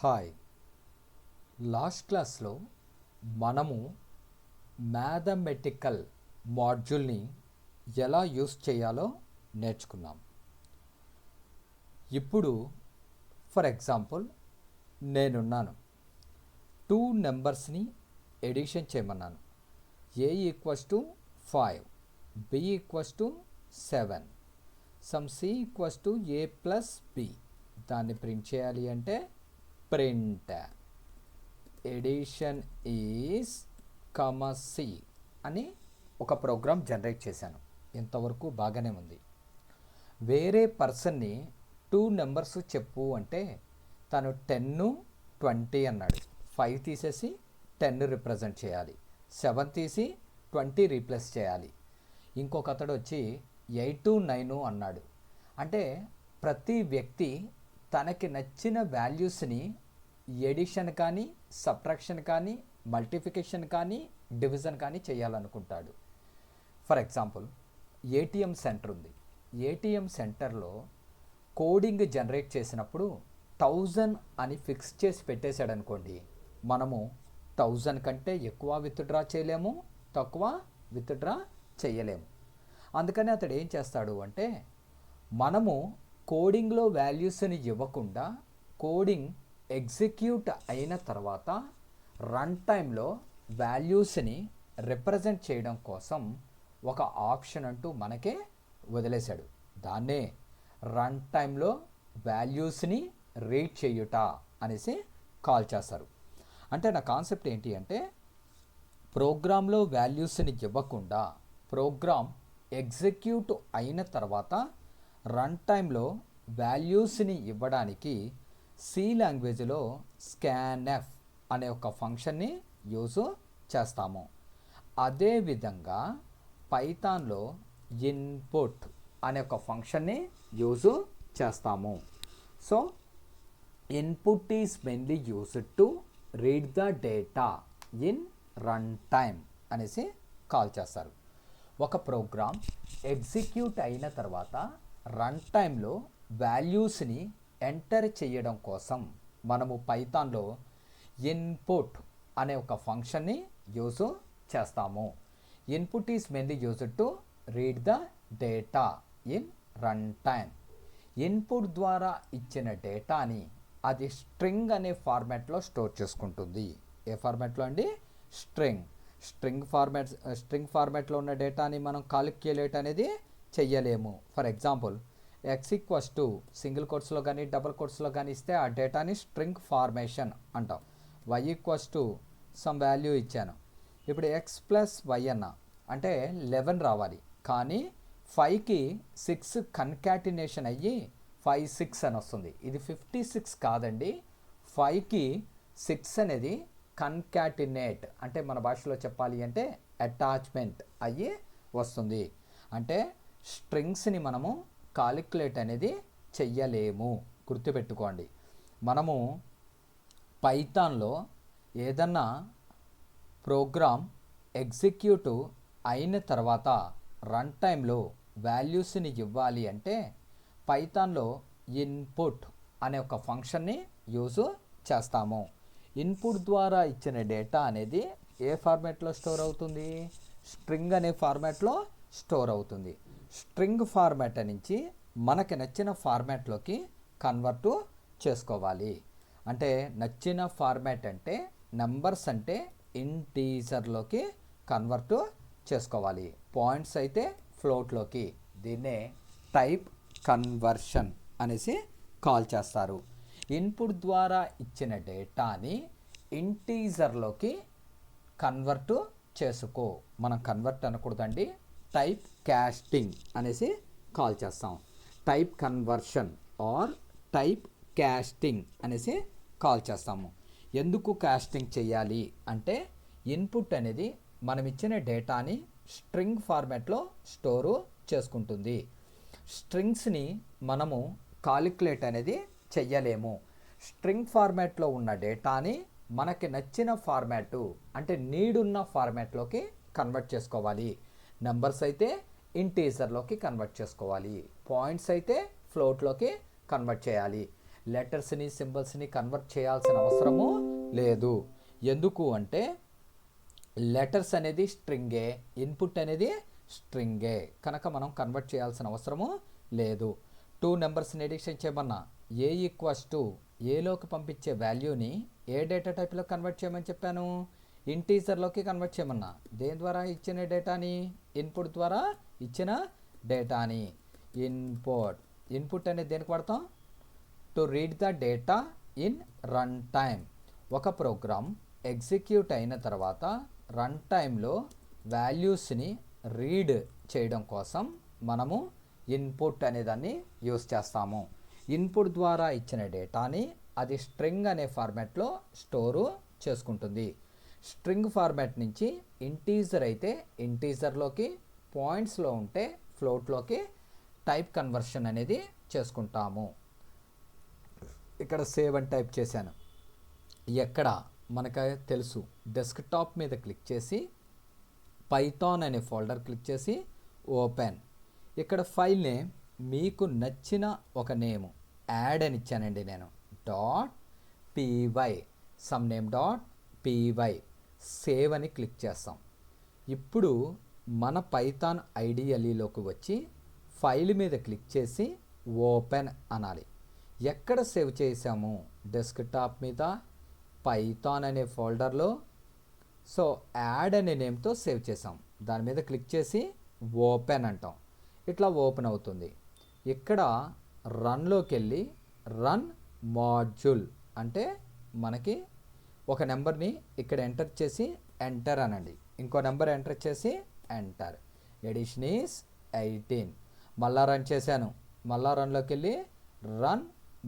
Hi. Last క్లాస్లో మనము mathematical మాడ్యూల్ని ఎలా యూస్ చేయాలో నేర్చుకున్నాం. ఇప్పుడు ఫర్ ఎగ్జాంపుల్ నేనున్నాను, 2 నెంబర్స్ని ఎడిషన్ చేయమన్నాను. a equals to 5, b equals to 7, sum c equals to a plus b. దాన్ని ప్రింట్ చేయాలి అంటే ప్రింట్ ఎడిషన్ ఈజ్ c అని ఒక ప్రోగ్రామ్ జనరేట్ చేశాను. ఇంతవరకు బాగానే ఉంది. వేరే పర్సన్ని 2 నెంబర్స్ చెప్పు అంటే తను 10, 20 అన్నాడు. 5 తీసేసి 10 రిప్రజెంట్ చేయాలి, 7 తీసి 20 రీప్లేస్ చేయాలి. ఇంకొక అతడు వచ్చి 8, 9 అన్నాడు. అంటే ప్రతి వ్యక్తి తనకి నచ్చిన వాల్యూస్ని ఎడిషన్ కానీ, సబ్ట్రాక్షన్ కానీ, మల్టిఫికేషన్ కానీ, డివిజన్ కానీ చేయాలనుకుంటాడు. ఫర్ ఎగ్జాంపుల్ ఏటీఎం సెంటర్ ఉంది. ఏటీఎం సెంటర్లో కోడింగ్ జనరేట్ చేసినప్పుడు 1000 అని ఫిక్స్ చేసి పెట్టేశాడు అనుకోండి, మనము 1000 కంటే ఎక్కువ విత్డ్రా చేయలేము, తక్కువ విత్డ్రా చేయలేము. అందుకని అతడు ఏం చేస్తాడు అంటే, మనము కోడింగ్లో వాల్యూస్ని ఇవ్వకుండా కోడింగ్ ఎగ్జిక్యూట్ అయిన తర్వాత రన్ టైంలో వాల్యూస్ని రిప్రజెంట్ చేయడం కోసం ఒక ఆప్షన్ అంటూ మనకే వదిలేశాడు. దాన్నే రన్ టైంలో వాల్యూస్ని రీడ్ చేయుట అనేసి కాల్ చేస్తారు. అంటే నా కాన్సెప్ట్ ఏంటి అంటే, ప్రోగ్రాంలో వాల్యూస్ని ఇవ్వకుండా ప్రోగ్రామ్ ఎగ్జిక్యూట్ అయిన తర్వాత రన్ టైంలో వాల్యూస్ని ఇవ్వడానికి సి లాంగ్వేజ్లో స్కాన్ఎఫ్ అనే ఒక ఫంక్షన్ని యూజ్ చేస్తాము. అదేవిధంగా పైథాన్లో ఇన్పుట్ అనే ఒక ఫంక్షన్ని యూజ్ చేస్తాము. So input is mainly used to read the data in run time అనేసి కాల్ చేస్తారు. ఒక ప్రోగ్రామ్ ఎగ్జిక్యూట్ అయిన తర్వాత రన్ టైంలో వాల్యూస్ని ఎంటర్ చేయడం కోసం మనము పైథాన్లో ఇన్పుట్ అనే ఒక ఫంక్షన్ని యూజ్ చేస్తాము. Input is mainly used to read the data in run time. Input ద్వారా ఇచ్చిన డేటాని అది స్ట్రింగ్ అనే ఫార్మాట్లో స్టోర్ చేసుకుంటుంది. ఏ ఫార్మాట్లో అండి? స్ట్రింగ్ ఫార్మాట్లో ఉన్న డేటాని మనం కాలిక్యులేట్ అనేది చెయ్యలేము. For example x equals to single కోట్స్లో కానీ డబుల్ కోట్స్లో కానీ ఇస్తే ఆ డేటాని స్ట్రింగ్ ఫార్మేషన్ అంటాం. Y equals to sum value ఇచ్చాను. ఇప్పుడు ఎక్స్ ప్లస్ వై అన్న అంటే 11 రావాలి, కానీ 5కి 6 కన్కాటినేషన్ అయ్యి 5, 6 అని వస్తుంది. ఇది 56 కాదండి, 5కి 6 అనేది కన్కాటినేట్ అంటే మన భాషలో చెప్పాలి అంటే అటాచ్మెంట్ అయ్యి వస్తుంది. అంటే స్ట్రింగ్స్ని మనము కాలిక్యులేట్ అనేది చెయ్యలేము, గుర్తుపెట్టుకోండి. మనము పైథాన్లో ఏదన్నా ప్రోగ్రామ్ ఎగ్జిక్యూట్ అయిన తర్వాత రన్ టైంలో వాల్యూస్ని ఇవ్వాలి అంటే పైథాన్లో ఇన్పుట్ అనే ఒక ఫంక్షన్ని యూజ్ చేస్తాము. ఇన్పుట్ ద్వారా ఇచ్చిన డేటా అనేది ఏ ఫార్మాట్లో స్టోర్ అవుతుంది? స్ట్రింగ్ అనే ఫార్మాట్లో స్టోర్ అవుతుంది. స్ట్రింగ్ ఫార్మాట్ నుంచి మనకి నచ్చిన ఫార్మాట్లోకి కన్వర్ట్ చేసుకోవాలి. అంటే నచ్చిన ఫార్మాట్ అంటే నెంబర్స్ అంటే ఇంటీజర్లోకి కన్వర్ట్ చేసుకోవాలి, పాయింట్స్ అయితే ఫ్లోట్లోకి. దీన్నే టైప్ కన్వర్షన్ అనేసి కాల్ చేస్తారు. ఇన్పుట్ ద్వారా ఇచ్చిన డేటాని ఇంటీజర్లోకి కన్వర్ట్ చేసుకో. మనం కన్వర్ట్ అనకూడదండి, టైప్ కాస్టింగ్ అనేసి కాల్ చేస్తాం. Type conversion or type casting అనేసి కాల్ చేస్తాము. ఎందుకు కాస్టింగ్ చేయాలి అంటే, ఇన్పుట్ అనేది మనం ఇచ్చిన డేటాని స్ట్రింగ్ ఫార్మాట్లో స్టోరు చేసుకుంటుంది. స్ట్రింగ్స్ని మనము కాలిక్యులేట్ అనేది చెయ్యలేము. స్ట్రింగ్ ఫార్మాట్లో ఉన్న డేటాని మనకి నచ్చిన ఫార్మాటు అంటే నీడున్న ఫార్మాట్లోకి కన్వర్ట్ చేసుకోవాలి. నెంబర్స్ అయితే ఇంటీజర్లోకి కన్వర్ట్ చేసుకోవాలి, పాయింట్స్ అయితే ఫ్లోట్లోకి కన్వర్ట్ చేయాలి. లెటర్స్ని సింబల్స్ని కన్వర్ట్ చేయాల్సిన అవసరము లేదు. ఎందుకు అంటే లెటర్స్ అనేది స్ట్రింగే, ఇన్పుట్ అనేది స్ట్రింగే, కనుక మనం కన్వర్ట్ చేయాల్సిన అవసరము లేదు. 2 నెంబర్స్ని ఎడిషన్ చేయమన్నా ఏ ఈక్వల్స్ టు ఏలోకి పంపించే వాల్యూని ఏ డేటా టైప్లో కన్వర్ట్ చేయమని చెప్పాను, ఇంటీజర్లోకి కన్వర్ట్ చేయమన్నా. దేని ద్వారా ఇచ్చిన డేటాని, ఇన్పుట్ ద్వారా ఇచ్చిన డేటాని. ఇన్పుట్ అనేది దేనికి వాడతాం, to read the data in run time. ఒక ప్రోగ్రామ్ ఎగ్జిక్యూట్ అయిన తర్వాత రన్ టైంలో వాల్యూస్ని రీడ్ చేయడం కోసం మనము ఇన్పుట్ అనేదాన్ని యూస్ చేస్తాము. ఇన్పుట్ ద్వారా ఇచ్చిన డేటాని అది స్ట్రింగ్ అనే ఫార్మాట్లో స్టోరు చేసుకుంటుంది. స్ట్రింగ్ ఫార్మాట్ నుంచి ఇంటీజర్ అయితే ఇంటీజర్లోకి, పాయింట్స్లో ఉంటే ఫ్లోట్లోకి టైప్ కన్వర్షన్ అనేది చేసుకుంటాము. ఇక్కడ సేవ్ అని టైప్ చేశాను. ఎక్కడ మనకు తెలుసు, డెస్క్టాప్ మీద క్లిక్ చేసి పైథాన్ అనే ఫోల్డర్ క్లిక్ చేసి ఓపెన్. ఇక్కడ ఫైల్ నేమ్ మీకు నచ్చిన ఒక నేము యాడ్ అని ఇచ్చానండి నేను. .py some name .py save అని క్లిక్ చేస్తాం. ఇప్పుడు మన పైథాన్ ఐడిఎల్ఈలోకి వచ్చి ఫైల్ మీద క్లిక్ చేసి ఓపెన్ అనాలి. ఎక్కడ సేవ్ చేసాము, డెస్క్టాప్ మీద పైథాన్ అనే ఫోల్డర్లో. సో యాడ్ అనే నేమ్తో సేవ్ చేసాం. దాని మీద క్లిక్ చేసి ఓపెన్ అంటాం. ఇట్లా ఓపెన్ అవుతుంది. ఇక్కడ రన్లోకి వెళ్ళి రన్ మాడ్యూల్ అంటే మనకి ఒక నెంబర్ని ఇక్కడ ఎంటర్ చేసి ఎంటర్ అనండి. ఇంకో నెంబర్ ఎంటర్ చేసి ఎంటర్. Addition is 18. మళ్ళా రన్ చేశాను. మళ్ళా రన్లోకి వెళ్ళి రన్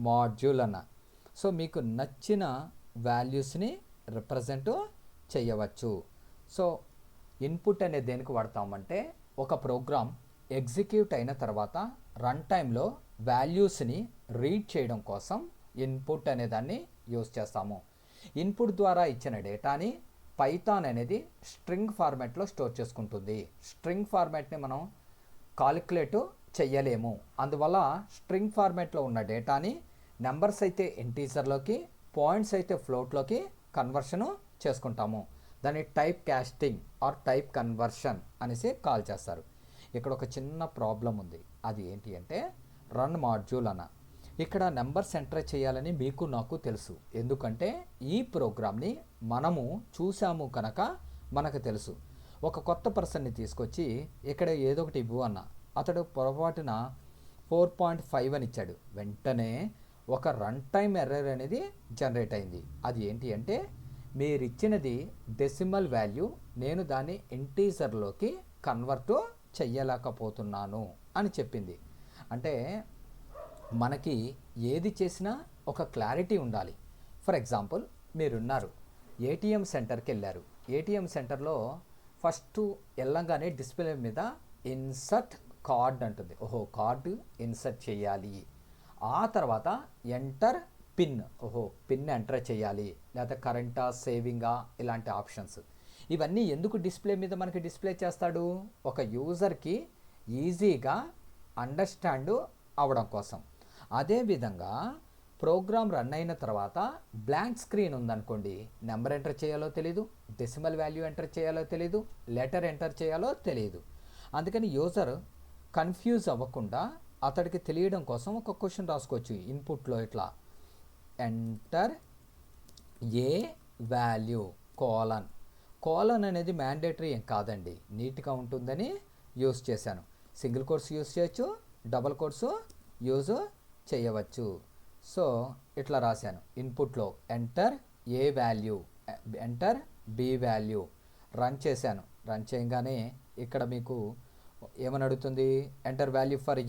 మాడ్యూల్ అన్న. సో మీకు నచ్చిన వాల్యూస్ని రిప్రజెంట్ చేయవచ్చు. సో ఇన్పుట్ అనేది దేనికి వాడతామంటే ఒక ప్రోగ్రామ్ ఎగ్జిక్యూట్ అయిన తర్వాత రన్ టైంలో వాల్యూస్ని రీడ్ చేయడం కోసం ఇన్పుట్ అనే దాన్ని యూస్ చేస్తాము. ఇన్పుట్ ద్వారా ఇచ్చిన డేటాని పైథాన్ అనేది స్ట్రింగ్ ఫార్మాట్లో స్టోర్ చేసుకుంటుంది. స్ట్రింగ్ ఫార్మాట్ని మనం కాలిక్యులేట్ చెయ్యలేము. అందువల్ల స్ట్రింగ్ ఫార్మాట్లో ఉన్న డేటాని నెంబర్స్ అయితే ఇంటీజర్లోకి, పాయింట్స్ అయితే ఫ్లోట్లోకి కన్వర్షను చేసుకుంటాము. దాన్ని type casting or type conversion అనేసి కాల్ చేస్తారు. ఇక్కడ ఒక చిన్న ప్రాబ్లం ఉంది. అది ఏంటి అంటే రన్ మాడ్యూల్ అన్న. ఇక్కడ నెంబర్స్ ఎంటర్ చేయాలని మీకు నాకు తెలుసు. ఎందుకంటే ఈ ప్రోగ్రామ్ని మనము చూసాము కనుక మనకు తెలుసు. ఒక కొత్త పర్సన్ని తీసుకొచ్చి ఇక్కడ ఏదో ఒకటి ఇవ్వు అన్న. అతడు పొరపాటున 4.5 అని ఇచ్చాడు. వెంటనే ఒక రన్ టైమ్ ఎర్రర్ అనేది జనరేట్ అయింది. అది ఏంటి అంటే మీరు ఇచ్చినది డెసిమల్ వాల్యూ, నేను దాన్ని ఇంటీజర్లోకి కన్వర్ట్ చెయ్యలేకపోతున్నాను అని చెప్పింది. అంటే మనకి ఏది చేసినా ఒక క్లారిటీ ఉండాలి. ఫర్ ఎగ్జాంపుల్ మీరున్నారు, ఏటీఎం సెంటర్కి వెళ్ళారు. ఏటీఎం సెంటర్లో ఫస్ట్ వెళ్ళంగానే డిస్ప్లే మీద ఇన్సర్ట్ కార్డ్ అంటుంది. ఓహో కార్డు ఇన్సర్ట్ చేయాలి. ఆ తర్వాత ఎంటర్ పిన్, ఓహో పిన్ ఎంటర్ చేయాలి, లేకపోతే కరెంటా సేవింగా ఇలాంటి ఆప్షన్స్. ఇవన్నీ ఎందుకు డిస్ప్లే మీద మనకి డిస్ప్లే చేస్తాడు, ఒక యూజర్కి ఈజీగా అండర్స్టాండ్ అవ్వడం కోసం. అదేవిధంగా ప్రోగ్రామ్ రన్ అయిన తర్వాత బ్లాంక్ స్క్రీన్ ఉందనుకోండి, నెంబర్ ఎంటర్ చేయాలో తెలీదు, డెసిమల్ వాల్యూ ఎంటర్ చేయాలో తెలీదు, లెటర్ ఎంటర్ చేయాలో తెలియదు. అందుకని యూజర్ కన్ఫ్యూజ్ అవ్వకుండా అతడికి తెలియడం కోసం ఒక క్వశ్చన్ రాసుకోవచ్చు ఇన్పుట్లో. ఇట్లా ఎంటర్ ఏ వాల్యూ కోలన్ అనేది మ్యాండేటరీ ఏం కాదండి, నీట్గా ఉంటుందని యూస్ చేశాను. సింగిల్ కోర్స్ యూస్ చేయొచ్చు, డబల్ కోర్సు యూజ్ చేయవచ్చు. సో ఇట్లా రాశాను ఇన్పుట్లో ఎంటర్ ఏ value, enter B value. Run చేశాను. రన్ చేయగానే ఇక్కడ మీకు ఏమని అడుగుతుంది, ఎంటర్ వాల్యూ ఫర్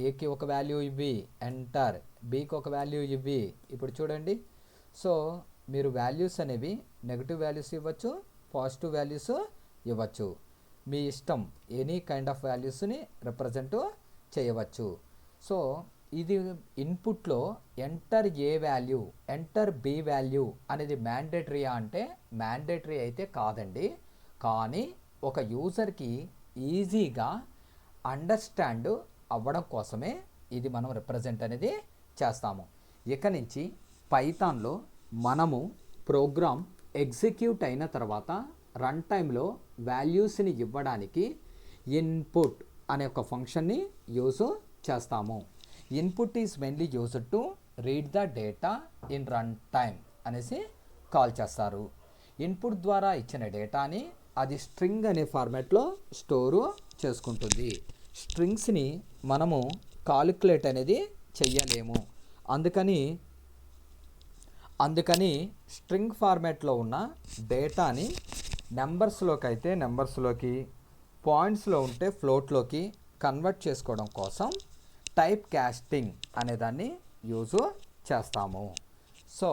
ఏకి ఒక వాల్యూ ఇవ్వి, ఎంటర్ బికి ఒక వాల్యూ ఇవ్వి. ఇప్పుడు చూడండి. సో మీరు వాల్యూస్ అనేవి నెగిటివ్ వాల్యూస్ ఇవ్వచ్చు, పాజిటివ్ వాల్యూస్ ఇవ్వచ్చు, మీ ఇష్టం. ఎనీ కైండ్ ఆఫ్ వాల్యూస్ని రిప్రజెంట్ చేయవచ్చు. సో ఇది ఇన్పుట్లో ఎంటర్ ఏ వాల్యూ, ఎంటర్ బి వాల్యూ అనేది మ్యాండేటరీయా అంటే మ్యాండేటరీ అయితే కాదండి. కానీ ఒక యూజర్కి ఈజీగా అండర్స్టాండ్ అవ్వడం కోసమే ఇది మనం రిప్రజెంట్ అనేది చేస్తాము. ఇక నుంచి పైథాన్లో మనము ప్రోగ్రామ్ ఎగ్జిక్యూట్ అయిన తర్వాత రన్ టైంలో వాల్యూస్ని ఇవ్వడానికి ఇన్పుట్ అనే ఒక ఫంక్షన్ని యూజ్ చేస్తాము. Input is mainly used to read the data in run time అనేసి కాల్ చేస్తారు. ఇన్పుట్ ద్వారా ఇచ్చిన డేటాని అది స్ట్రింగ్ అనే ఫార్మాట్లో స్టోరు చేసుకుంటుంది. స్ట్రింగ్స్ని మనము కాలిక్యులేట్ అనేది చెయ్యలేము. అందుకని స్ట్రింగ్ ఫార్మాట్లో ఉన్న డేటాని నెంబర్స్లోకి అయితే నెంబర్స్లోకి, పాయింట్స్లో ఉంటే ఫ్లోట్లోకి కన్వర్ట్ చేసుకోవడం కోసం టైప్ కాస్టింగ్ అనేదాన్ని యూజ్ చేస్తాము. సో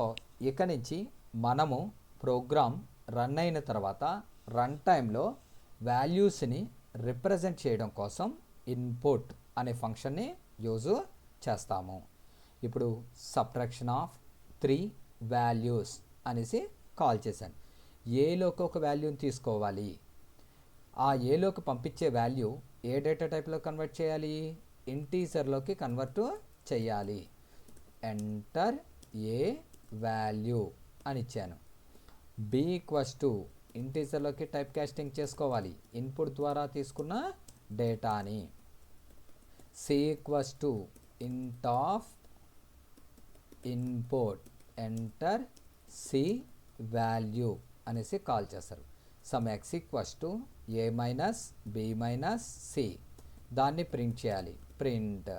ఇక నుంచి మనము ప్రోగ్రామ్ రన్ అయిన తర్వాత రన్ టైంలో వాల్యూస్ని రిప్రజెంట్ చేయడం కోసం ఇన్పుట్ అనే ఫంక్షన్ని యూజ్ చేస్తాము. ఇప్పుడు సబ్ట్రాక్షన్ ఆఫ్ 3 వాల్యూస్ అనేసి కాల్ చేశాను. ఏలోకి ఒక వాల్యూని తీసుకోవాలి. ఆ ఏలోకి పంపించే వాల్యూ ఏ డేటా టైప్లో కన్వర్ట్ చేయాలి? ఇంటీజర్లోకి కన్వర్ట్ చేయాలి. ఎంటర్ ఏ వాల్యూ అని ఇచ్చాను. బి ఈక్వల్స్ టు ఇంటీజర్లోకి టైప్ కాస్టింగ్ చేసుకోవాలి ఇన్పుట్ ద్వారా తీసుకున్న డేటాని. C equals to int of input enter c value అనేసి కాల్ చేస్తారు. Sum x equals to a minus b minus c, దాన్ని ప్రింట్ చేయాలి. Print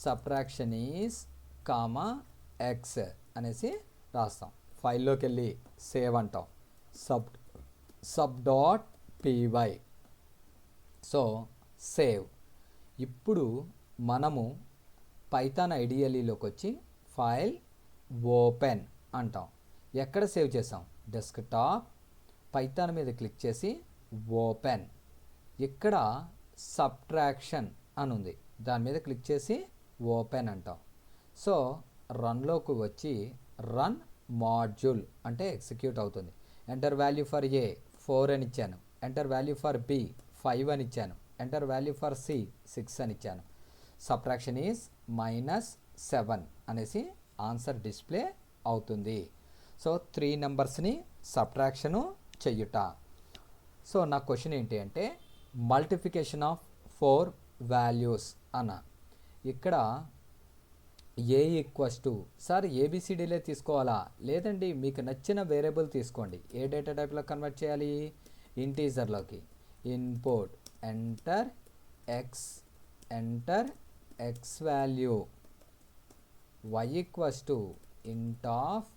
subtraction is comma X అనేసి రాస్తాం. ఫైల్లోకి వెళ్ళి సేవ్ అంటాం. Sub dot py. So save. ఇప్పుడు మనము పైథాన్ ఐడిఎల్ఈలోకి వచ్చి ఫైల్ ఓపెన్ అంటాం. ఎక్కడ సేవ్ చేసాం? డెస్క్టాప్. పైథాన్ మీద క్లిక్ చేసి ఓపెన్. ఇక్కడ సబ్ట్రాక్షన్ అని ఉంది, దాని మీద క్లిక్ చేసి ఓపెన్ అంటాం. సో రన్లోకి వచ్చి రన్ మాడ్యూల్ అంటే ఎగ్జిక్యూట్ అవుతుంది. ఎంటర్ వాల్యూ ఫర్ ఏ 4 అని ఇచ్చాను. ఎంటర్ వాల్యూ ఫర్ బి 5 అని ఇచ్చాను. ఎంటర్ వాల్యూ ఫర్ సి 6 అని ఇచ్చాను. సబ్ట్రాక్షన్ ఈజ్ -7 అనేసి ఆన్సర్ డిస్ప్లే అవుతుంది. సో 3 నెంబర్స్ని సబ్ట్రాక్షను చెయ్యుట. సో నా క్వశ్చన్ ఏంటి అంటే మల్టిప్లికేషన్ ఆఫ్ 4 వాల్యూస్ అన్న. ఇక్కడ ఏ ఈక్వల్స్ టు, సార్ ఏబిసిడీలే తీసుకోవాలా? లేదండి, మీకు నచ్చిన వేరియబుల్ తీసుకోండి. ఏ డేటా టైప్లో కన్వర్ట్ చేయాలి? ఇంటీజర్లోకి. Input enter x value. Y equals to int of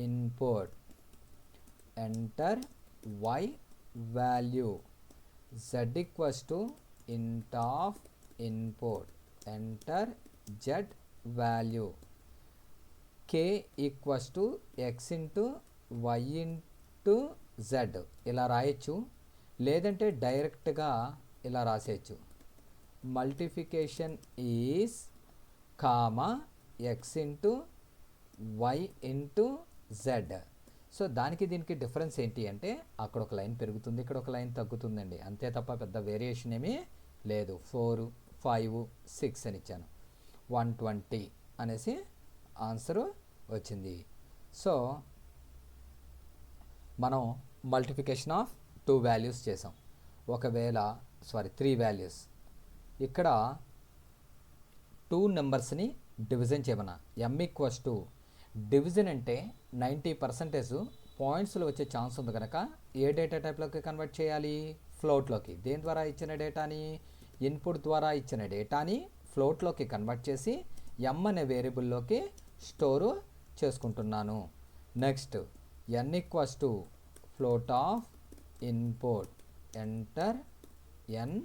input enter y value. Z equals to int of input enter z value. K equals to x into y into z ఇలా రాయొచ్చు, లేదంటే డైరెక్ట్గా ఇలా రాసేయచ్చు. Multiplication is comma x into y into z. So దానికి దీనికి difference ఏంటి అంటే అక్కడ ఒక లైన్ పెరుగుతుంది, ఇక్కడ ఒక లైన్ తగ్గుతుందండి, అంతే తప్ప పెద్ద వేరియేషన్ ఏమీ లేదు. 4, 5, 6 అని ఇచ్చాను. 120 అనేసి ఆన్సరు వచ్చింది. సో మనం మల్టిప్లికేషన్ ఆఫ్ 2 వాల్యూస్ చేసాం. 3 వాల్యూస్. ఇక్కడ 2 నెంబర్స్ని డివిజన్ చేయమన్నా. ఎమ్ ఈక్వల్స్ టు డివిజన్ అంటే 90% పాయింట్స్లో వచ్చే ఛాన్స్ ఉంది కనుక ఏ డేటా టైప్లోకి కన్వర్ట్ చేయాలి? ఫ్లోట్లోకి. దేని ద్వారా ఇచ్చిన డేటాని? ఇన్పుట్ ద్వారా ఇచ్చిన డేటాని ఫ్లోట్లోకి కన్వర్ట్ చేసి ఎమ్ అనే వేరియబుల్లోకి స్టోరు చేసుకుంటున్నాను. Next n equals to float of input enter n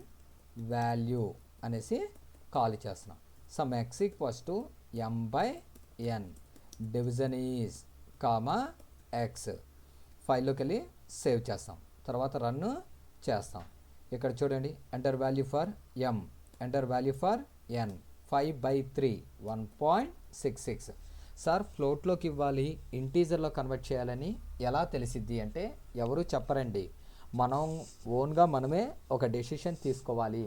value అనేసి కాల్ చేస్తున్నాం. Sum x equals to m by n. Division is comma x. ఫైల్లోకి వెళ్ళి సేవ్ చేస్తాం. తర్వాత రన్ చేస్తాం. ఇక్కడ చూడండి, enter value for m, enter value for n. 5/3 1.66. Sir ఫ్లోట్లోకి ఇవ్వాలి, ఇంటీజర్లో కన్వర్ట్ చేయాలని ఎలా తెలిసిద్ది అంటే ఎవరు చెప్పరండి, మనం ఓన్గా మనమే ఒక డెసిషన్ తీసుకోవాలి.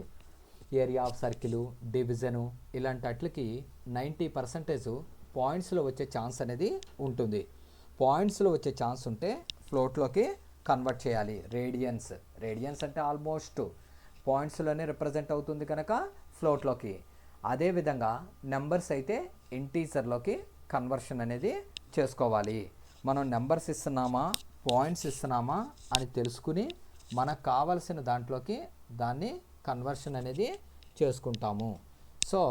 ఏరియా ఆఫ్ సర్కిల్, డివిజను ఇలాంటి వాటికి 90% పాయింట్స్లో వచ్చే ఛాన్స్ అనేది ఉంటుంది. పాయింట్స్లో వచ్చే ఛాన్స్ ఉంటే ఫ్లోట్లోకి కన్వర్ట్ చేయాలి. రేడియన్స్ అంటే ఆల్మోస్ట్ పాయింట్స్లోనే రిప్రజెంట్ అవుతుంది కనుక ఫ్లోట్లోకి. అదేవిధంగా నెంబర్స్ అయితే ఇంటీజర్లోకి కన్వర్షన్ అనేది చేసుకోవాలి. మనం నెంబర్స్ ఇస్తున్నామా పాయింట్స్ ఇస్తున్నామా అని తెలుసుకుని మనకు కావలసిన దాంట్లోకి దాన్ని కన్వర్షన్ అనేది చేసుకుంటాము. సో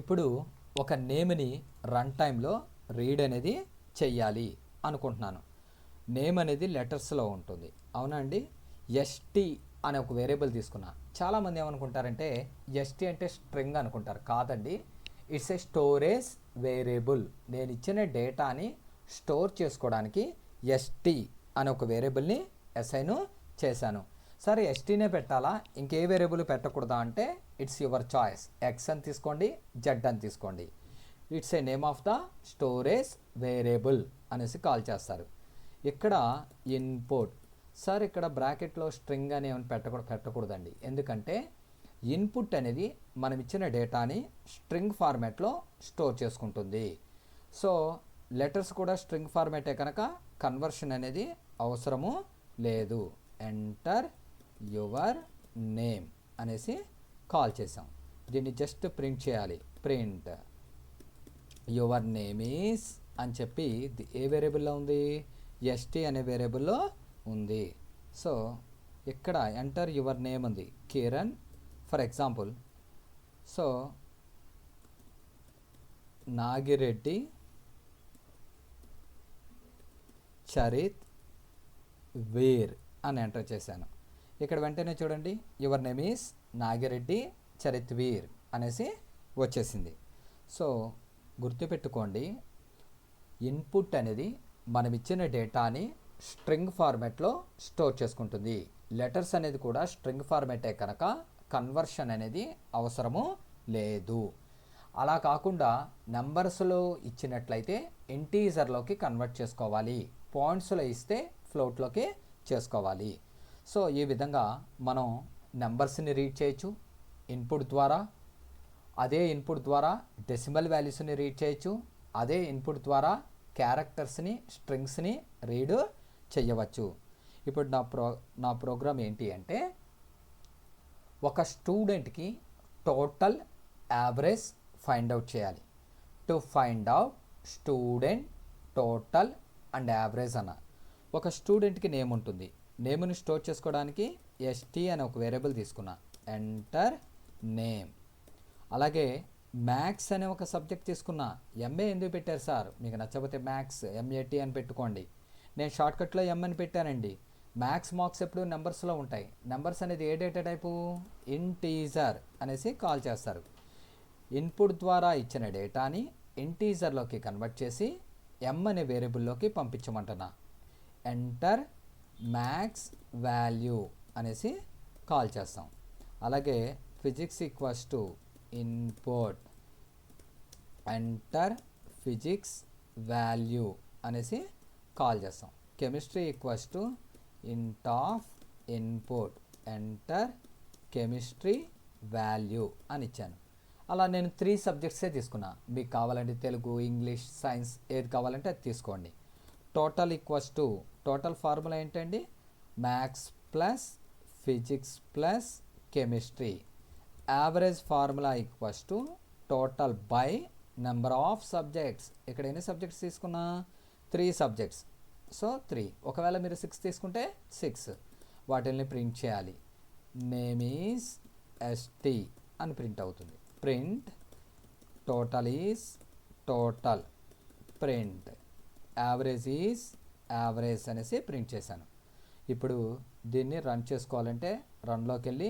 ఇప్పుడు ఒక నేమ్ని రన్ టైంలో రీడ్ అనేది చెయ్యాలి అనుకుంటున్నాను. నేమ్ అనేది లెటర్స్లో ఉంటుంది, అవునా అండి. ఎస్టీ అనే ఒక వేరియబుల్ తీసుకున్నా. చాలామంది ఏమనుకుంటారంటే ఎస్టీ అంటే స్ట్రింగ్ అనుకుంటారు. కాదండి, ఇట్స్ ఏ స్టోరేజ్ వేరియబుల్. నేను ఇచ్చిన డేటాని స్టోర్ చేసుకోవడానికి ఎస్టీ అనే ఒక వేరియబుల్ని అసైన్ చేశాను. సరే ఎస్టీనే పెట్టాలా, ఇంకే వేరియబుల్ పెట్టకూడదా అంటే ఇట్స్ యువర్ చాయిస్. ఎక్స్ అని తీసుకోండి, జెడ్ అని తీసుకోండి. It's a name of the storage variable అనేసి కాల్ చేస్తారు. ఇక్కడ ఇన్పుట్. సార్ ఇక్కడ బ్రాకెట్లో స్ట్రింగ్ అని ఏమైనా పెట్టకూడదండి. ఎందుకంటే ఇన్పుట్ అనేది మనం ఇచ్చిన డేటాని స్ట్రింగ్ ఫార్మాట్లో స్టోర్ చేసుకుంటుంది. సో లెటర్స్ కూడా స్ట్రింగ్ ఫార్మాటే కనుక కన్వర్షన్ అనేది అవసరము లేదు. ఎంటర్ యువర్ నేమ్ అనేసి కాల్ చేసాం. దీన్ని జస్ట్ ప్రింట్ చేయాలి. ప్రింట్ యువర్ నేమ్ ఈస్ అని చెప్పి ఏ వేరియబుల్లో ఉంది, ఎస్టీ అనే వేరియబుల్లో ఉంది. సో ఇక్కడ ఎంటర్ యువర్ నేమ్ ఉంది, Kiran for example. So Nagireddy, Charith, Veer అని ఎంటర్ చేశాను. ఇక్కడ వెంటనే చూడండి your name is Nagireddy Charith Veer అనేసి వచ్చేసింది. సో గుర్తుపెట్టుకోండి, ఇన్పుట్ అనేది మనం ఇచ్చిన డేటాని స్ట్రింగ్ ఫార్మాట్లో స్టోర్ చేసుకుంటుంది. లెటర్స్ అనేది కూడా స్ట్రింగ్ ఫార్మాటే కనుక కన్వర్షన్ అనేది అవసరము లేదు. అలా కాకుండా నెంబర్స్లో ఇచ్చినట్లయితే ఇంటీజర్లోకి కన్వర్ట్ చేసుకోవాలి. పాయింట్స్లో ఇస్తే ఫ్లోట్లోకి చేసుకోవాలి. సో ఈ విధంగా మనం నెంబర్స్ని రీడ్ చేయొచ్చు ఇన్పుట్ ద్వారా. అదే ఇన్పుట్ ద్వారా డెసిమల్ వాల్యూస్ని రీడ్ చేయొచ్చు. అదే ఇన్పుట్ ద్వారా క్యారెక్టర్స్ని స్ట్రింగ్స్ని రీడ్ చేయవచ్చు. ఇప్పుడు నా ప్రోగ్రామ్ ఏంటి అంటే ఒక స్టూడెంట్కి టోటల్ యావరేజ్ ఫైండ్ అవుట్ చేయాలి. To find out student total and average అన్న. ఒక స్టూడెంట్కి నేమ్ ఉంటుంది. నేమ్ని స్టోర్ చేసుకోవడానికి ఎస్టీ అనే ఒక వేరియబుల్ తీసుకున్నా. Enter name. అలాగే మ్యాథ్స్ అనే ఒక సబ్జెక్ట్ తీసుకున్నా. ఎంఏ ఎందుకు పెట్టారు సార్, మీకు నచ్చకపోతే మ్యాథ్స్ ఎంఏటీ అని పెట్టుకోండి. నేను షార్ట్కట్లో ఎం అని పెట్టానండి. మ్యాథ్స్ మార్క్స్ ఎప్పుడు నెంబర్స్లో ఉంటాయి. నెంబర్స్ అనేది ఏ డేటా టైపు, ఇంటీజర్ అనేసి కాల్ చేస్తారు. ఇన్పుట్ ద్వారా ఇచ్చిన డేటాని ఇంటీజర్లోకి కన్వర్ట్ చేసి ఎం అనే వేరియబుల్లోకి పంపించమంటున్నా. ఎంటర్ మ్యాథ్స్ వాల్యూ అనేసి కాల్ చేస్తాం. అలాగే physics equals to input enter physics value అనేసి కాల్ చేస్తాం. Chemistry equals to int of input enter chemistry value అని ఇచ్చాను. అలా నేను 3 సబ్జెక్ట్సే తీసుకున్నా. మీకు కావాలంటే తెలుగు, ఇంగ్లీష్, సైన్స్ ఏది కావాలంటే అది తీసుకోండి. Total equals to total formula ఏంటండి, maths plus physics plus chemistry. Average formula equals to total by number of subjects. ఇక్కడ ఎన్ని సబ్జెక్ట్స్ తీసుకున్నా, 3 సబ్జెక్ట్స్. సో 3. ఒకవేళ మీరు 6 తీసుకుంటే 6. వాటిని ప్రింట్ చేయాలి. నేమ్ ఈజ్ ఎస్టీ అని ప్రింట్ అవుతుంది. Print total is total, print average is average అనేసి ప్రింట్ చేశాను. ఇప్పుడు దీన్ని రన్ చేసుకోవాలంటే రన్లోకి వెళ్ళి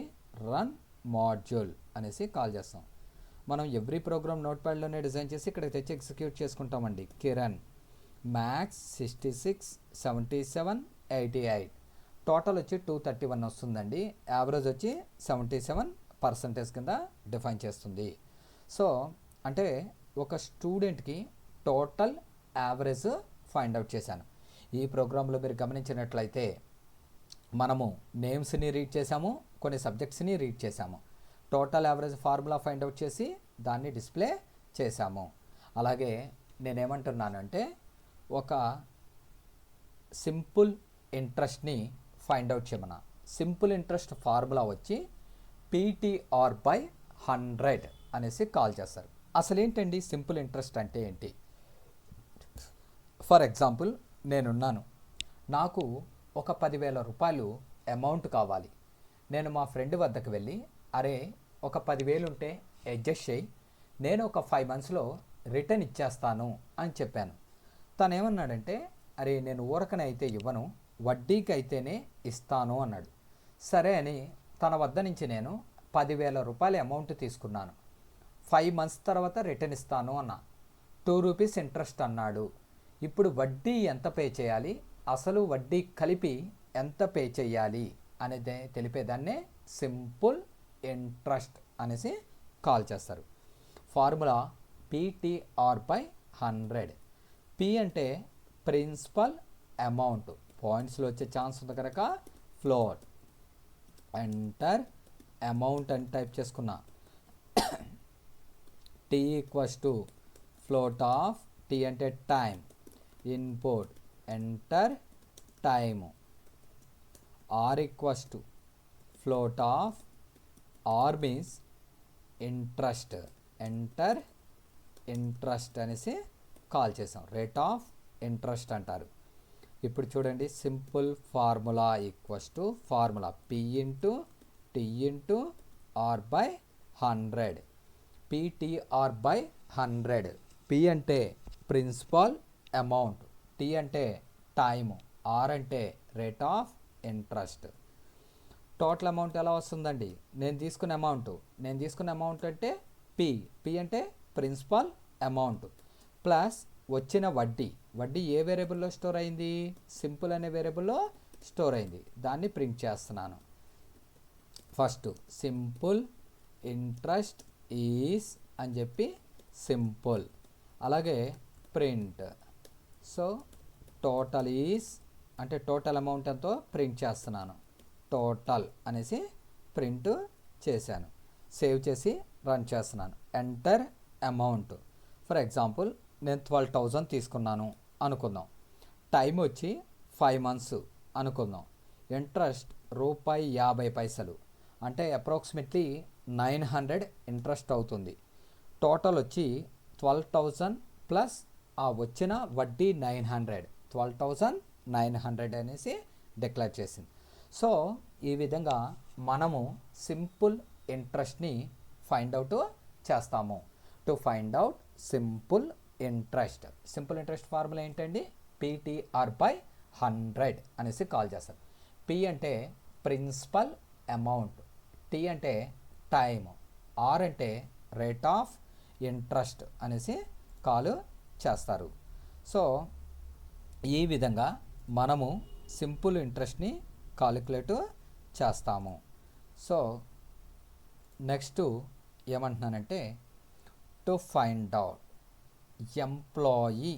రన్ మాడ్యూల్ అనేసి కాల్ చేస్తాం. మనం ఎవ్రీ ప్రోగ్రామ్ నోట్ ప్యాడ్లోనే డిజైన్ చేసి ఇక్కడ తెచ్చి ఎగ్జిక్యూట్ చేసుకుంటామండి. కిరణ్ మ్యాథ్స్ 66, 77, 88. టోటల్ వచ్చి 231 వస్తుందండి. యావరేజ్ వచ్చి 77% కింద డిఫైన్ చేస్తుంది. సో అంటే ఒక స్టూడెంట్కి టోటల్ యావరేజ్ ఫైండ్ అవుట్ చేశాను. ఈ ప్రోగ్రాంలో మీరు గమనించినట్లయితే మనము నేమ్స్ని రీడ్ చేసాము, కొన్ని సబ్జెక్ట్స్ని రీడ్ చేసాము. Total average formula find out చేసి దాన్ని డిస్ప్లే చేశాము. అలాగే నేనేమంటున్నానంటే ఒక సింపుల్ ఇంట్రెస్ట్ని ఫైండ్ అవుట్ చేయమన్నా. సింపుల్ ఇంట్రెస్ట్ ఫార్ములా వచ్చి PTR బై 100 అనేసి కాల్ చేస్తారు. అసలు ఏంటండి సింపుల్ ఇంట్రెస్ట్ అంటే ఏంటి? ఫర్ ఎగ్జాంపుల్ నేనున్నాను, నాకు ఒక 10,000 రూపాయలు అమౌంట్ కావాలి. నేను మా ఫ్రెండ్ వద్దకు వెళ్ళి అరే ఒక 10,000 ఉంటే అడ్జస్ట్ చేయి, నేను ఒక 5 monthsలో రిటర్న్ ఇచ్చేస్తాను అని చెప్పాను. తను ఏమన్నాడంటే అరే నేను ఊరకనే అయితే ఇవ్వను, వడ్డీకి అయితేనే ఇస్తాను అన్నాడు. సరే అని తన వద్ద నుంచి నేను 10,000 రూపాయల అమౌంట్ తీసుకున్నాను. 5 months తర్వాత రిటర్న్ ఇస్తాను అన్నా. 2 రూపీస్ ఇంట్రెస్ట్ అన్నాడు. ఇప్పుడు వడ్డీ ఎంత పే చేయాలి, అసలు వడ్డీ కలిపి ఎంత పే చేయాలి అనేది తెలిపేదాన్నే సింపుల్ ఇంట్రెస్ట్ అనేసి కాల్ చేస్తారు. Formula PTR by 100. P అంటే ప్రిన్సిపల్ అమౌంట్, పాయింట్స్లో వచ్చే ఛాన్స్ ఉంది కనుక ఫ్లోట్. ఎంటర్ అమౌంట్ అని టైప్ చేసుకున్నా. T equals to float of T అంటే time, input enter time. R equals to float of R means interest, enter interest అనేసి call చేసాం. Rate of interest అంటారు. ఇప్పుడు చూడండి simple formula equals to formula P into T into R by 100. PTR by 100. P అంటే principal amount, T అంటే time, R అంటే rate of interest. Total amount ఎలా వస్తుందండి? నేను తీసుకున్న అమౌంట్ అంటే P అంటే ప్రిన్సిపల్ అమౌంట్ ప్లస్ వచ్చిన వడ్డీ ఏ వేరియబుల్లో స్టోర్ అయింది? సింపుల్ అనే వేరియబుల్లో స్టోర్ అయింది. దాన్ని ప్రింట్ చేస్తున్నాను. ఫస్ట్ సింపుల్ ఇంట్రెస్ట్ ఈజ్ అని చెప్పి సింపుల్, అలాగే ప్రింట్. సో టోటల్ ఈజ్ అంటే టోటల్ అమౌంట్ ఎంతో ప్రింట్ చేస్తున్నాను. టోటల్ అనేసి ప్రింట్ చేశాను. సేవ్ చేసి రన్ చేస్తున్నాను. Enter amount. ఫర్ ఎగ్జాంపుల్ నేను 12,000 తీసుకున్నాను అనుకుందాం. టైం వచ్చి 5 months అనుకుందాం. ఇంట్రెస్ట్ ₹50 అంటే అప్రాక్సిమేట్లీ 900 ఇంట్రెస్ట్ అవుతుంది. టోటల్ వచ్చి 12,000 ప్లస్ ఆ వచ్చిన వడ్డీ 900, 12,900 అనేసి డిక్లేర్ చేసింది. సో ఈ విధంగా మనము సింపుల్ ఇంట్రెస్ట్ని ఫైండ్ అవుట్ చేస్తాము. To find out simple interest formula ఏంటండి? PTR బై 100 అనేసి కాల్ చేస్తారు. P అంటే ప్రిన్సిపల్ అమౌంట్, T అంటే టైమ్, R అంటే రేట్ ఆఫ్ ఇంట్రెస్ట్ అనేసి కాల్ చేస్తారు. సో ఈ విధంగా మనము సింపుల్ ఇంట్రెస్ట్ని కాలిక్యులేట్ చేస్తాము. సో నెక్స్ట్ ఏమంటున్నానంటే to find out employee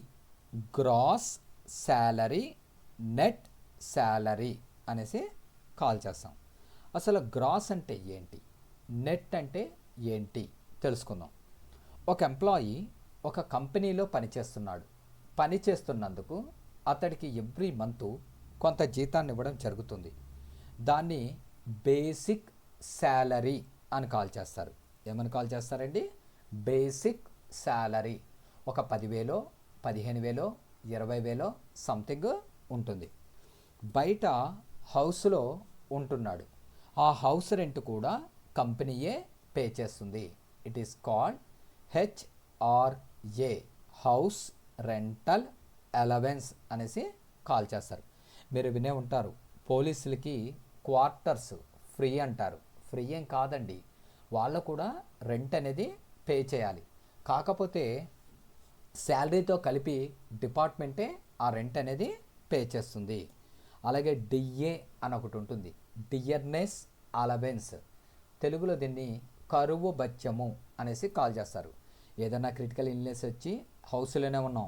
gross salary, net salary అనేసి కాల్ చేస్తాం. అసలు గ్రాస్ అంటే ఏంటి, నెట్ అంటే ఏంటి తెలుసుకుందాం. ఒక ఎంప్లాయీ ఒక కంపెనీలో పనిచేస్తున్నందుకు అతడికి ఎవ్రీ మంత్ కొంత జీతాన్ని ఇవ్వడం జరుగుతుంది. దాన్ని బేసిక్ శాలరీ అని కాల్ చేస్తారు. ఏమని కాల్ చేస్తారండి? Basic salary. ఒక 10,000, 15,000, 20,000 సంథింగ్ ఉంటుంది. బయట హౌస్లో ఉంటున్నాడు. ఆ హౌస్ రెంట్ కూడా కంపెనీయే పే చేస్తుంది. It is called HRA, house rental allowance అనేసి కాల్ చేస్తారు. మీరు వినే ఉంటారు పోలీసులకి క్వార్టర్స్ ఫ్రీ అంటారు. ఫ్రీ ఏం కాదండి, వాళ్ళు కూడా రెంట్ అనేది పే చేయాలి. కాకపోతే శాలరీతో కలిపి డిపార్ట్మెంటే ఆ రెంట్ అనేది పే చేస్తుంది. అలాగే DA అని ఒకటి ఉంటుంది, డియర్నెస్ అలవెన్స్. తెలుగులో దీన్ని కరువు భత్యము అనేసి కాల్ చేస్తారు. ఏదైనా క్రిటికల్ ఇల్నెస్ వచ్చి హౌస్లోనే ఉన్నాం,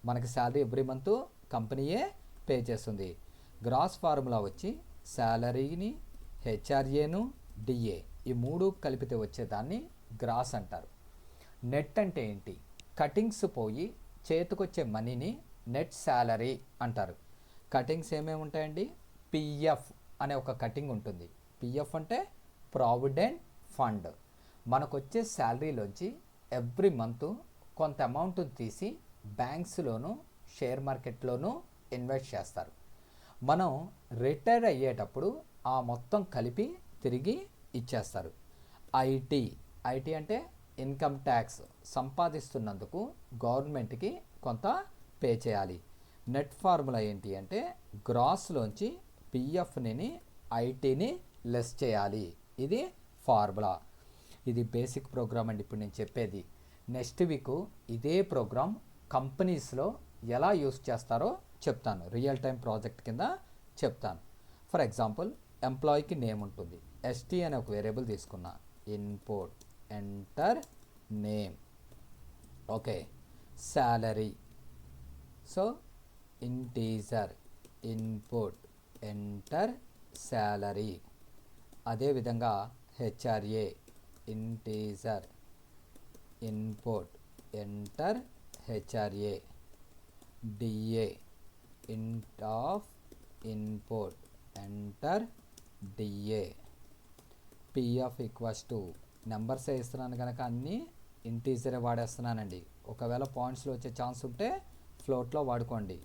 మనకి శాలరీ ఎవ్రీ మంత్ కంపెనీయే పే చేస్తుంది. గ్రాస్ ఫార్ములా వచ్చి శాలరీని, HRAను, DA ఈ మూడు కలిపితే వచ్చేదాన్ని గ్రాస్ అంటారు. నెట్ అంటే ఏంటి? కటింగ్స్ పోయి చేతికొచ్చే మనీని నెట్ శాలరీ అంటారు. కటింగ్స్ ఏమేమి ఉంటాయండి? పిఎఫ్ అనే ఒక కటింగ్ ఉంటుంది. పిఎఫ్ అంటే ప్రావిడెంట్ ఫండ్. మనకు వచ్చే శాలరీలోంచి ఎవ్రీ మంత్ కొంత అమౌంట్ తీసి బ్యాంక్స్లోను షేర్ మార్కెట్లోనూ ఇన్వెస్ట్ చేస్తారు. మనం రిటైర్ అయ్యేటప్పుడు ఆ మొత్తం కలిపి తిరిగి ఇచ్చేస్తారు. ఐటీ అంటే ఇన్కమ్ ట్యాక్స్, సంపాదిస్తున్నందుకు గవర్నమెంట్కి కొంత పే చేయాలి. నెట్ ఫార్ములా ఏంటి అంటే గ్రాస్లోంచి పిఎఫ్ని ఐటీని లెస్ చేయాలి. ఇది ఫార్ములా. ఇది బేసిక్ ప్రోగ్రామ్ అండి ఇప్పుడు నేను చెప్పేది. నెక్స్ట్ వీక్ ఇదే ప్రోగ్రామ్ కంపెనీస్లో ఎలా యూస్ చేస్తారో చెప్తాను. రియల్ టైం ప్రాజెక్ట్ కింద చెప్తాను. ఫర్ ఎగ్జాంపుల్ ఎంప్లాయీకి నేమ్ ఉంటుంది. ఎస్టీ అనే ఒక వేరియబుల్ తీసుకున్నా. Input enter name. Okay. Salary. So integer input enter salary. అదేవిధంగా HRA integer input enter HRA. DA int of input enter DA. PF equals to నెంబర్సే ఇస్తున్నాను కనుక అన్నీ ఇంటీజరే వాడేస్తున్నానండి. ఒకవేళ పాయింట్స్లో వచ్చే ఛాన్స్ ఉంటే ఫ్లోట్లో వాడుకోండి.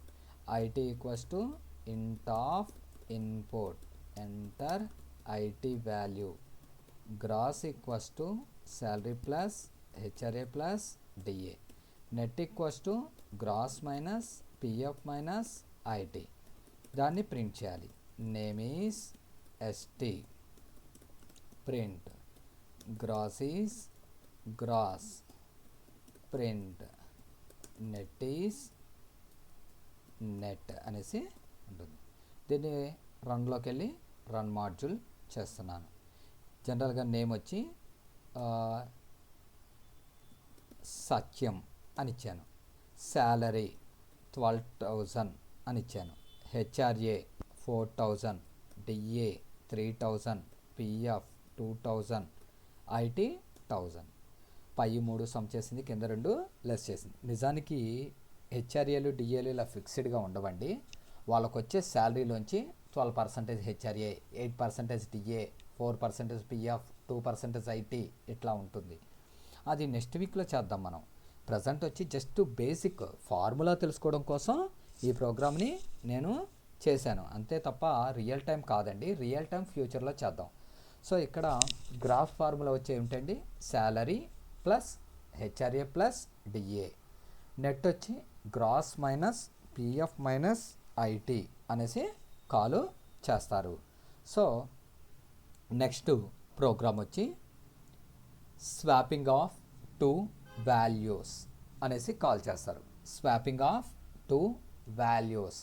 IT equals to int of input enter IT value. Gross equals to salary plus HRA plus DA. Net equals to gross minus PF minus IT. దాన్ని ప్రింట్ చేయాలి. Name is ST. Print gross is gross. Print net is net అనేసి ఉంటుంది. దీన్ని రన్లోకి వెళ్ళి run module చేస్తున్నాను. జనరల్గా name వచ్చి సత్యం అని ఇచ్చాను. శాలరీ 12,000 అని ఇచ్చాను. HRA 4,000, DA 3,000, PF 2,000, IT 1,000. పై 3 సమ్ చేసింది, కింద 2 లెస్ చేసింది. నిజానికి హెచ్ఆర్ఏలు డిఏలు ఇలా ఫిక్స్డ్గా ఉండవండి. వాళ్ళకు వచ్చే శాలరీలోంచి 12% హెచ్ఆర్ఏ, 8% డిఏ, 4% పిఎఫ్, 2% ఐటీ ఇట్లా ఉంటుంది. అది నెక్స్ట్ వీక్లో చేద్దాం మనం. ప్రజెంట్ వచ్చి జస్ట్ బేసిక్ ఫార్ములా తెలుసుకోవడం కోసం ఈ ప్రోగ్రామ్ని నేను చేశాను అంతే తప్ప రియల్ టైం కాదండి. రియల్ టైం ఫ్యూచర్లో చేద్దాం. సో ఇక్కడ గ్రాఫ్ ఫార్ములా వచ్చే ఏమిటండి? Salary plus HRA plus DA. Net వచ్చి gross minus PF minus IT అనేసి కాల్ చేస్తారు. సో నెక్స్ట్ ప్రోగ్రామ్ వచ్చి స్వాపింగ్ ఆఫ్ 2 వాల్యూస్ అనేసి కాల్ చేస్తారు. Swapping of 2 values.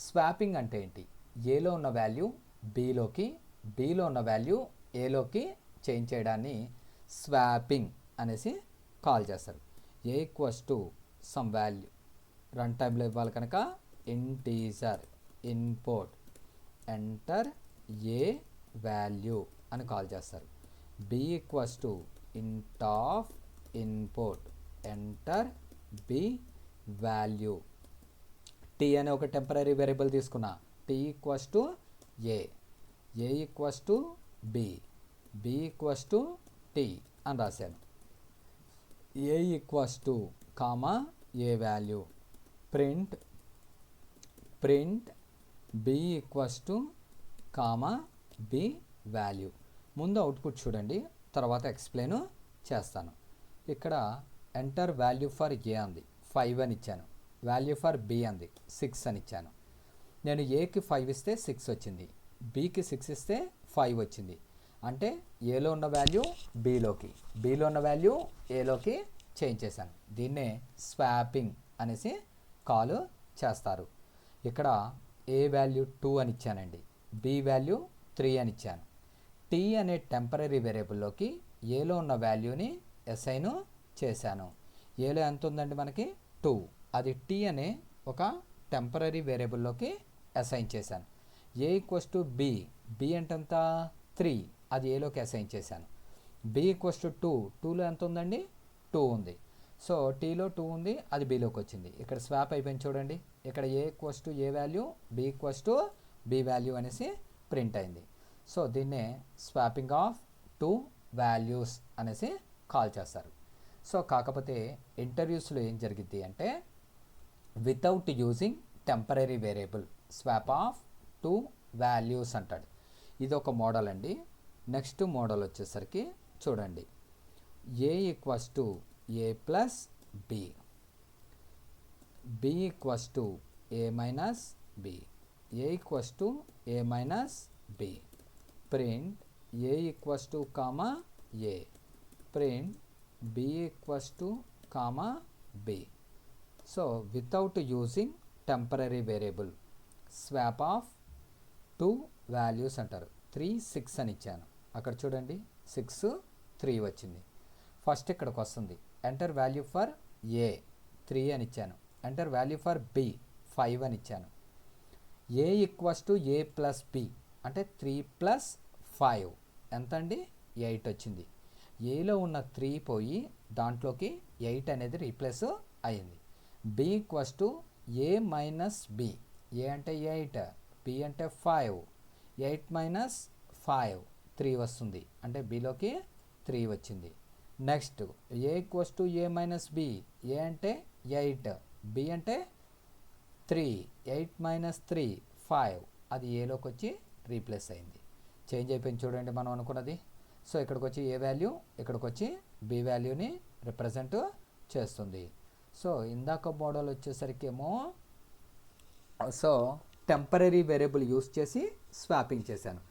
స్వాపింగ్ అంటే ఏంటి? ఏలో ఉన్న వాల్యూ బీలోకి, బీలో ఉన్న వాల్యూ ఏలోకి చేంజ్ చేయడాన్ని స్వాపింగ్ అనేసి కాల్ చేస్తారు. A equals to sum value run టైంలో ఇవ్వాలి కనుక ఇంటీజర్ ఇన్పుట్ ఎంటర్ ఏ వాల్యూ అని కాల్ చేస్తారు. B equals to int of input enter B value. T అనే ఒక టెంపరీ వేరియబుల్ తీసుకున్నా. T equals to a, a equals to b, b equals to t అని రాశాను. A equals to comma a value. Print print B equals to comma b value. ముందు output చూడండి, తర్వాత explain చేస్తాను. ఇక్కడ ఎంటర్ వాల్యూ ఫర్ ఏ అంది 5 అని ఇచ్చాను. వాల్యూ ఫర్ బి అంది 6 అని ఇచ్చాను. నేను ఏకి 5 ఇస్తే 6 వచ్చింది, బికి 6 ఇస్తే 5 వచ్చింది. అంటే ఏలో ఉన్న వాల్యూ బిలోకి, బిలో ఉన్న వాల్యూ ఏలోకి చేంజ్ చేశాను. దీన్నే స్వాపింగ్ అనేసి కాల్ చేస్తారు. ఇక్కడ ఏ వాల్యూ 2 అని ఇచ్చానండి, బి వాల్యూ 3 అని ఇచ్చాను. టీ అనే టెంపరీ వేరియబుల్లోకి ఏలో ఉన్న వాల్యూని అసైన్ చేశాను. ఏలో ఎంత ఉందండి మనకి 2, అది టీ అనే ఒక టెంపరీ వేరియబుల్లోకి అసైన్ చేశాను. ఏ ఈక్వల్స్ టు బి, బి అంటే ఎంత 3, అది ఏలోకి అసైన్ చేశాను. బి ఈక్వల్స్ టు 2, 2లో ఎంత ఉందండి 2 ఉంది. సో టీలో 2 ఉంది, అది బీలోకి వచ్చింది. ఇక్కడ స్వాప్ అయిపోయింది చూడండి. ఇక్కడ a equals to a value, b equals to b value అనేసి ప్రింట్ అయింది. సో దీన్నే స్వాపింగ్ ఆఫ్ 2 వాల్యూస్ అనేసి కాల్ చేస్తారు. సో కాకపోతే ఇంటర్వ్యూస్లో ఏం జరిగింది అంటే without using temporary variable swap of 2 values అంటాడు. ఇది ఒక మోడల్ అండి. నెక్స్ట్ మోడల్ వచ్చేసరికి చూడండి, a equals to a plus b, b equals to a minus b, a equals to a minus b, print a equals to comma A, print B equals to comma B. So without using temporary variable swap of 2 values అంటారు. 3 6 అని ఇచ్చాను, అక్కడ చూడండి 6 3 వచ్చింది. First ఇక్కడికి వస్తుంది, enter value for a 3 అని ఇచ్చాను, ఎంటర్ వాల్యూ ఫర్ బి 5 అని ఇచ్చాను. A equals to a plus b అంటే 3 ప్లస్ 5 ఎంత అండి, 8 వచ్చింది. ఏలో ఉన్న 3 పోయి దాంట్లోకి 8 అనేది రీప్లేస్ అయ్యింది. B equals to a minus b, a అంటే 8, బి అంటే 5, 8 మైనస్ 5 3 వస్తుంది, అంటే బిలోకి 3 వచ్చింది. Next a equals to a minus b, a అంటే 8, బి అంటే 3, 8 మైనస్ 3 5, అది ఏలోకి వచ్చి రీప్లేస్ అయింది. చేంజ్ అయిపోయింది చూడండి మనం అనుకున్నది. సో ఇక్కడికి వచ్చి ఏ వాల్యూ, ఇక్కడికి వచ్చి బి వాల్యూని రిప్రజెంట్ చేస్తుంది. సో ఇందాక మోడల్ వచ్చేసరికి ఏమో సో టెంపరరీ వేరియబుల్ యూస్ చేసి స్వాపింగ్ చేశాను.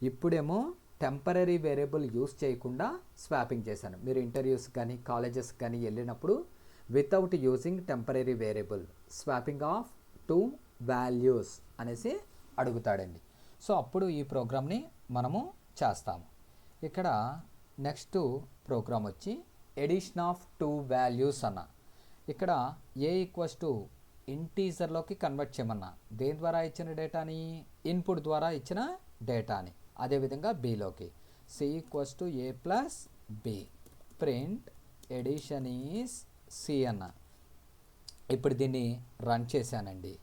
ఇప్పుడేమో టెంపరరీ వేరియబుల్ యూస్ చేయకుండా స్వాపింగ్ చేశాను. మీరు ఇంటర్వ్యూస్ కానీ కాలేజెస్ కానీ వెళ్ళినప్పుడు without using temporary variable swapping of 2 values అనేసి అడుగుతాడండి. సో అప్పుడు ఈ ప్రోగ్రామ్ని మనము చేస్తాము. ఇక్కడ నెక్స్ట్ ప్రోగ్రామ్ వచ్చి ఎడిషన్ ఆఫ్ 2 వాల్యూస్ అన్న. ఇక్కడ ఏ ఈక్వల్స్ టు ఇంటీజర్లోకి కన్వర్ట్ చేయమన్నా, దేని ద్వారా ఇచ్చిన డేటాని, ఇన్పుట్ ద్వారా ఇచ్చిన డేటాని. అదేవిధంగా బిలోకి c equals to a plus b, print addition is c అన్న. ఇప్పుడు దీన్ని రన్ చేశానండి.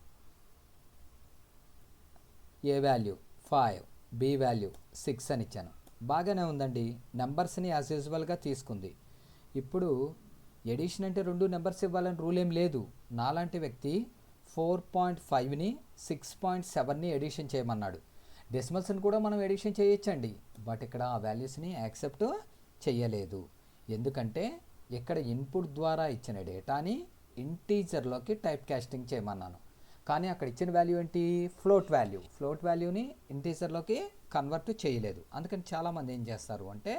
ఏ వాల్యూ 5, బి వాల్యూ 6 అని ఇచ్చాను. బాగానే ఉందండి, నెంబర్స్ని యాజ్ యూజువల్గా తీసుకుంది. ఇప్పుడు ఎడిషన్ అంటే 2 నెంబర్స్ ఇవ్వాలని రూల్ ఏం లేదు. నాలాంటి వ్యక్తి 4.5ని 6.7ని ఎడిషన్ చేయమన్నాడు. డెసిమల్స్ని కూడా మనం ఎడిషన్ చేయొచ్చండి, బట్ ఇక్కడ ఆ వాల్యూస్ని యాక్సెప్ట్ చేయలేదు. ఎందుకంటే ఇక్కడ ఇన్పుట్ ద్వారా ఇచ్చిన డేటాని ఇంటీజర్లోకి టైప్ కాస్టింగ్ చేయమన్నాను. కానీ అక్కడ ఇచ్చిన వాల్యూ ఏంటి, ఫ్లోట్ వాల్యూ. ఫ్లోట్ వాల్యూని ఇంటీజర్లోకి కన్వర్ట్ చేయలేదు. అందుకని చాలామంది ఏం చేస్తారు అంటే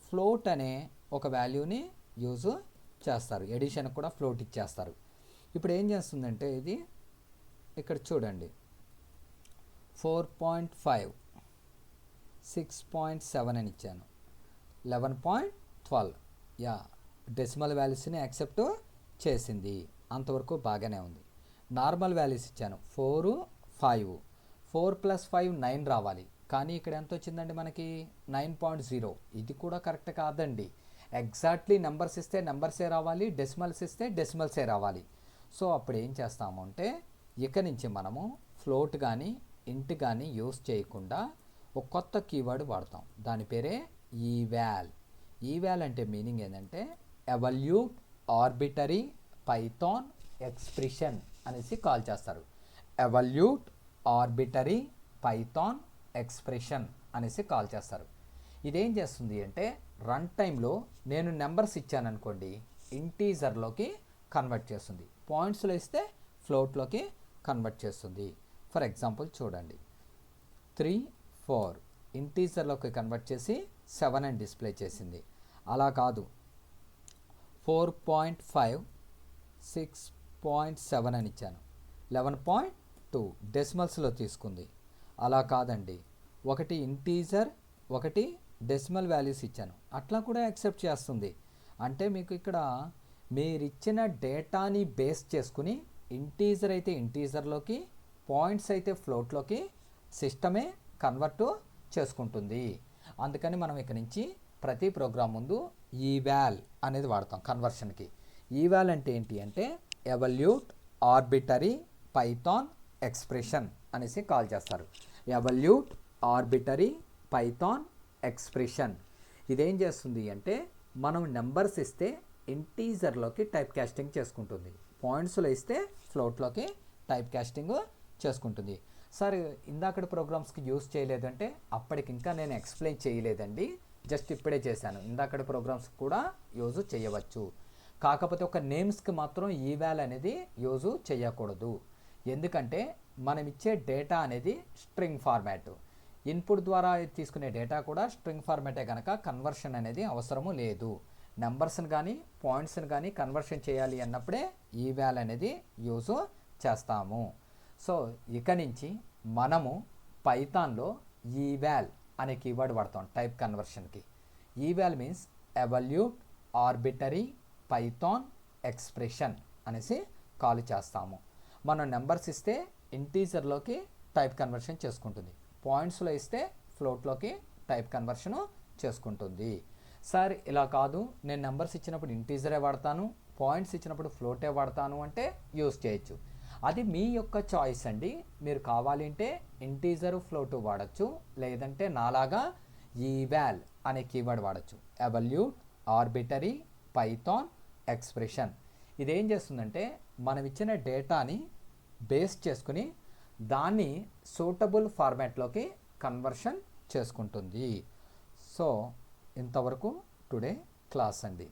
ఫ్లోట్ అనే ఒక వాల్యూని యూజ్ చేస్తారు, ఎడిషన్ కూడా ఫ్లోట్ ఇచ్చేస్తారు. ఇప్పుడు ఏం చేస్తుందంటే ఇది ఇక్కడ చూడండి 4.5 6.7 అని ఇచ్చాను, 11.12 యా డెసిమల్ వాల్యూస్ని యాక్సెప్ట్ చేసింది. అంతవరకు బాగానే ఉంది. నార్మల్ వాల్యూస్ ఇచ్చాను 4 5, 4 + 5 9 రావాలి. కానీ ఇక్కడ ఎంత వచ్చిందండి మనకి 9.0. ఇది కూడా కరెక్ట్ కాదండి. ఎగ్జాక్ట్లీ నెంబర్స్ ఇస్తే నెంబర్సే రావాలి, డెసిమల్స్ ఇస్తే డెసిమల్సే రావాలి. సో అప్పుడు ఏం చేస్తాము అంటే ఇక నుంచి మనము ఫ్లోట్ కానీ ఇంట్ కానీ యూస్ చేయకుండా ఒక కొత్త కీవర్డ్ వాడతాం. దాని పేరే ఈవాల్. ఈవాల్ అంటే మీనింగ్ ఏంటంటే ఎవల్యూట్ ఆర్బిటరీ పైథాన్ ఎక్స్ప్రెషన్ అనేసి కాల్ చేస్తారు. ఎవల్యూట్ ఆర్బిటరీ పైథాన్ ఎక్స్ప్రెషన్ అనేసి కాల్ చేస్తారు. ఇదేం చేస్తుంది అంటే రన్ టైంలో నేను నెంబర్స్ ఇచ్చాను అనుకోండి, ఇంటీజర్లోకి కన్వర్ట్ చేస్తుంది. పాయింట్స్లో ఇస్తే ఫ్లోట్లోకి కన్వర్ట్ చేస్తుంది. ఫర్ ఎగ్జాంపుల్ చూడండి 3 4 ఇంటీజర్లోకి కన్వర్ట్ చేసి 7 అని డిస్ప్లే చేసింది. అలా కాదు 4.5 6.7 అని ఇచ్చాను, 11.2 డెసిమల్స్లో తీసుకుంది. అలా కాదండి, ఒకటి ఇంటీజర్ ఒకటి డెసిమల్ వాల్యూస్ ఇచ్చాను, అట్లా కూడా యాక్సెప్ట్ చేస్తుంది. అంటే మీకు ఇక్కడ మీరిచ్చిన డేటాని బేస్ చేసుకుని ఇంటీజర్ అయితే ఇంటీజర్లోకి, పాయింట్స్ అయితే ఫ్లోట్లోకి సిస్టమే కన్వర్ట్ చేసుకుంటుంది. అందుకని మనం ఇక్కడ నుంచి ప్రతి ప్రోగ్రామ్ ముందు ఈవాల్ అనేది వాడతాం కన్వర్షన్కి. ఈవాల్ అంటే ఏంటి అంటే ఎవల్యూట్ ఆర్బిటరీ పైథాన్ ఎక్స్ప్రెషన్ అనేసి కాల్ చేస్తారు. ఎవల్యూట్ ఆర్బిటరీ పైథాన్ ఎక్స్ప్రెషన్ ఇదేం చేస్తుంది అంటే మనం నెంబర్స్ ఇస్తే ఇంటీజర్లోకి టైప్ కాస్టింగ్ చేసుకుంటుంది, పాయింట్స్లో ఇస్తే ఫ్లోట్లోకి టైప్ కాస్టింగ్ చేసుకుంటుంది. సార్ ఇందాకటి ప్రోగ్రామ్స్కి యూస్ చేయలేదంటే అప్పటికి ఇంకా నేను ఎక్స్ప్లెయిన్ చేయలేదండి, జస్ట్ ఇప్పుడే చేశాను. ఇందాకటి ప్రోగ్రామ్స్ కూడా యూజ్ చేయవచ్చు, కాకపోతే ఒక నేమ్స్కి మాత్రం ఈవాల్ అనేది యూజు చేయకూడదు. ఎందుకంటే మనం ఇచ్చే డేటా అనేది స్ట్రింగ్ ఫార్మాట్, ఇన్పుట్ ద్వారా తీసుకునే డేటా కూడా స్ట్రింగ్ ఫార్మాటే కనుక కన్వర్షన్ అనేది అవసరము లేదు. నెంబర్స్ని కానీ పాయింట్స్ని కానీ కన్వర్షన్ చేయాలి అన్నప్పుడే ఈవాల్ అనేది యూజ్ చేస్తాము. సో ఇక నుంచి మనము పైథాన్లో ఈవాల్ అనే కీవర్డ్ వాడతాం టైప్ కన్వర్షన్కి. Eval means evaluate arbitrary Python expression అనేసి కాల్ చేస్తాము. మనం నెంబర్స్ ఇస్తే ఇంటీజర్లోకి టైప్ కన్వర్షన్ చేసుకుంటుంది, పాయింట్స్లో ఇస్తే ఫ్లోట్లోకి టైప్ కన్వర్షను చేసుకుంటుంది. సార్ ఇలా కాదు, నేను నెంబర్స్ ఇచ్చినప్పుడు ఇంటీజరే వాడతాను, పాయింట్స్ ఇచ్చినప్పుడు ఫ్లోటే వాడతాను అంటే యూస్ చేయొచ్చు. అది మీ యొక్క చాయిస్ అండి. మీరు కావాలంటే ఇంటీజర్ ఫ్లోట్ వాడచ్చు, లేదంటే నాలాగా ఈవాల్ అనే కీవర్డ్ వాడచ్చు. ఎవల్యూట్ ఆర్బిటరీ పైథాన్ ఎక్స్ప్రెషన్ ఇదేం చేస్తుందంటే మనం ఇచ్చిన డేటాని బేస్ చేసుకుని దాన్ని సూటబుల్ ఫార్మాట్లోకి కన్వర్షన్ చేసుకుంటుంది. సో ఇంతవరకు టుడే క్లాస్ అండి.